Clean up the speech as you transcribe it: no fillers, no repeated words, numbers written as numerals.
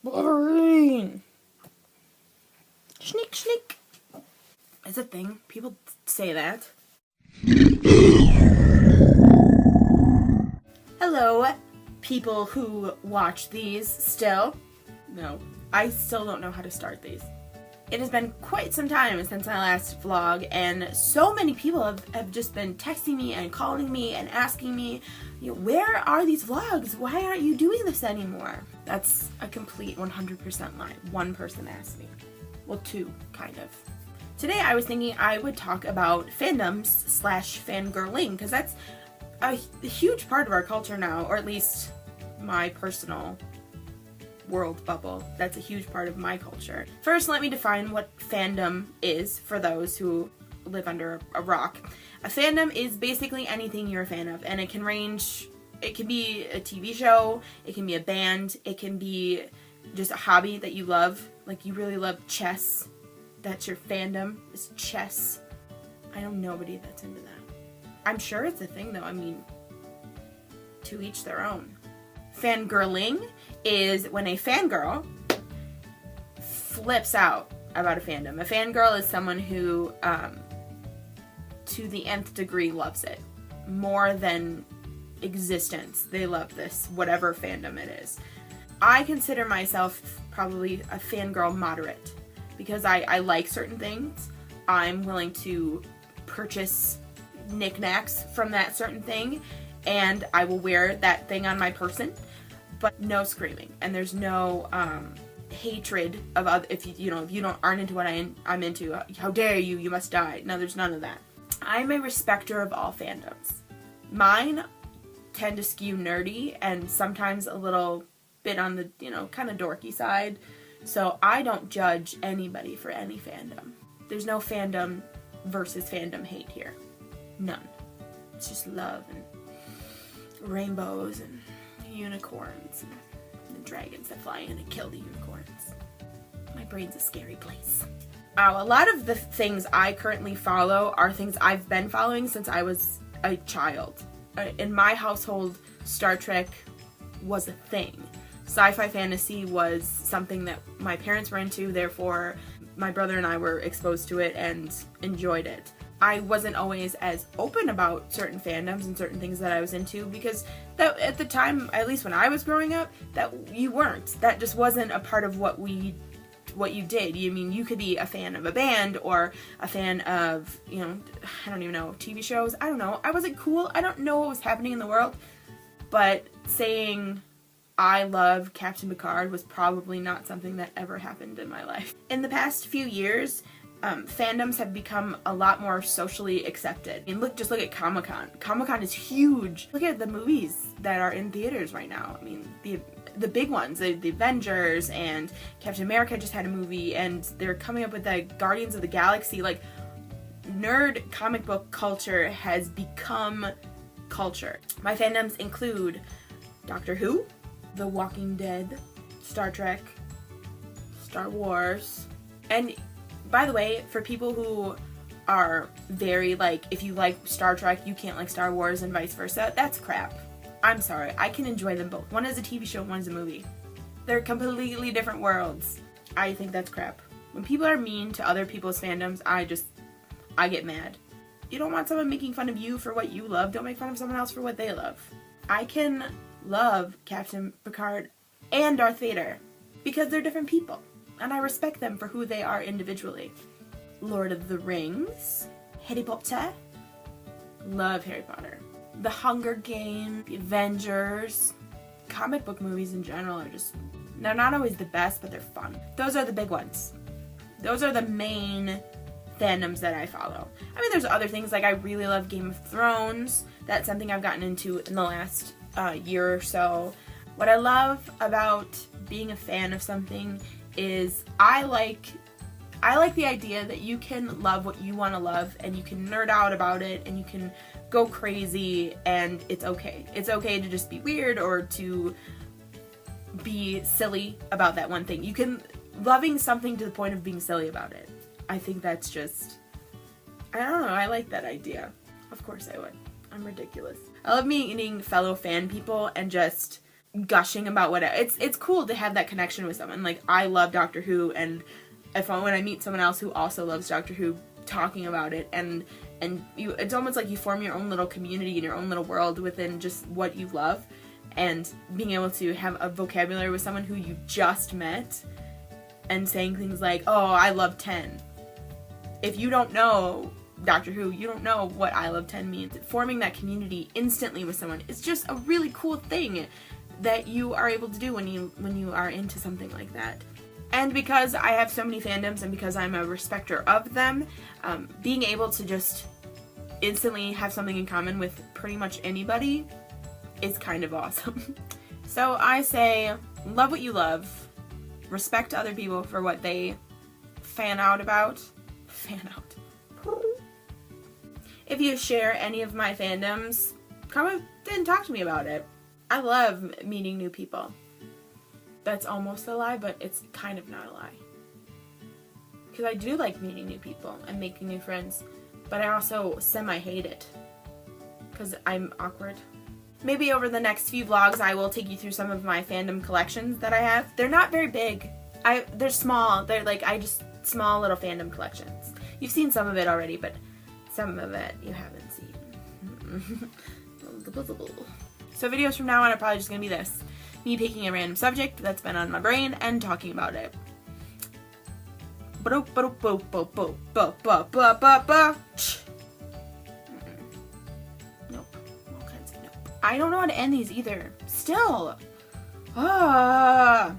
Wolverine! Sneak, sneak! It's a thing. People say that. Hello, people who watch these still. No, I still don't know how to start these. It has been quite some time since my last vlog, and so many people have just been texting me and calling me and asking me, where are these vlogs? Why aren't you doing this anymore? That's a complete 100% lie. One person asked me. Well, two, kind of. Today I was thinking I would talk about fandoms / fangirling, because that's a huge part of our culture now, or at least my personal world bubble. That's a huge part of my culture. First, let me define what fandom is for those who live under a rock. A fandom is basically anything you're a fan of, and it can range, it can be a TV show, it can be a band, it can be just a hobby that you love, like you really love chess. That's your fandom, is chess. I know nobody that's into that. I'm sure it's a thing though, I mean, to each their own. Fangirling is when a fangirl flips out about a fandom. A fangirl is someone who, to the nth degree, loves it. More than existence. They love this, whatever fandom it is. I consider myself probably a fangirl moderate, because I like certain things. I'm willing to purchase knickknacks from that certain thing, and I will wear that thing on my person. But no screaming, and there's no hatred of other. If you aren't into what I'm into, how dare you? You must die. No, there's none of that. I'm a respecter of all fandoms. Mine tend to skew nerdy and sometimes a little bit on the kind of dorky side. So I don't judge anybody for any fandom. There's no fandom versus fandom hate here. None. It's just love and rainbows and unicorns and the dragons that fly in and kill the unicorns. My brain's a scary place. A lot of the things I currently follow are things I've been following since I was a child. In my household, Star Trek was a thing. Sci-fi fantasy was something that my parents were into, therefore my brother and I were exposed to it and enjoyed it. I wasn't always as open about certain fandoms and certain things that I was into, because that at the time, at least when I was growing up, that you weren't. That just wasn't a part of what you did. You could be a fan of a band or a fan of, I don't even know, TV shows. I don't know. I wasn't cool. I don't know what was happening in the world. But saying I love Captain Picard was probably not something that ever happened in my life. In the past few years, fandoms have become a lot more socially accepted. Just look at Comic-Con. Comic-Con is huge. Look at the movies that are in theaters right now. I mean, the big ones, the Avengers, and Captain America just had a movie, and they're coming up with the Guardians of the Galaxy. Like, nerd comic book culture has become culture. My fandoms include Doctor Who, The Walking Dead, Star Trek, Star Wars, and by the way, for people who are very if you like Star Trek, you can't like Star Wars and vice versa, that's crap. I'm sorry, I can enjoy them both. One is a TV show, one is a movie. They're completely different worlds. I think that's crap. When people are mean to other people's fandoms, I get mad. You don't want someone making fun of you for what you love, don't make fun of someone else for what they love. I can love Captain Picard and Darth Vader because they're different people, and I respect them for who they are individually. Lord of the Rings, Harry Potter, love Harry Potter. The Hunger Games, the Avengers, comic book movies in general they're not always the best, but they're fun. Those are the big ones. Those are the main fandoms that I follow. I mean, there's other things, I really love Game of Thrones. That's something I've gotten into in the last year or so. What I love about being a fan of something is I like the idea that you can love what you want to love, and you can nerd out about it, and you can go crazy, and it's okay. It's okay to just be weird or to be silly about that one thing. You can loving something to the point of being silly about it. I think that's just, I don't know, I like that idea. Of course I would. I'm ridiculous. I love meeting fellow fan people and just gushing about whatever. It's cool to have that connection with someone. Like, I love Doctor Who, and when I meet someone else who also loves Doctor Who, talking about it, and it's almost like you form your own little community and your own little world within just what you love, and being able to have a vocabulary with someone who you just met and saying things like, oh, I love 10. If you don't know Doctor Who, you don't know what I love 10 means. Forming that community instantly with someone is just a really cool thing that you are able to do when you are into something like that. And because I have so many fandoms and because I'm a respecter of them, being able to just instantly have something in common with pretty much anybody is kind of awesome. So I say, love what you love, respect other people for what they fan out about. Fan out. If you share any of my fandoms, come up and talk to me about it. I love meeting new people. That's almost a lie, but it's kind of not a lie. Because I do like meeting new people and making new friends, but I also semi-hate it. Because I'm awkward. Maybe over the next few vlogs I will take you through some of my fandom collections that I have. They're not very big. They're small. They're like, small little fandom collections. You've seen some of it already, but some of it you haven't seen. So videos from now on are probably just going to be this. Me picking a random subject that's been on my brain and talking about it. Nope. All kinds of nope. I don't know how to end these either. Still. Bye.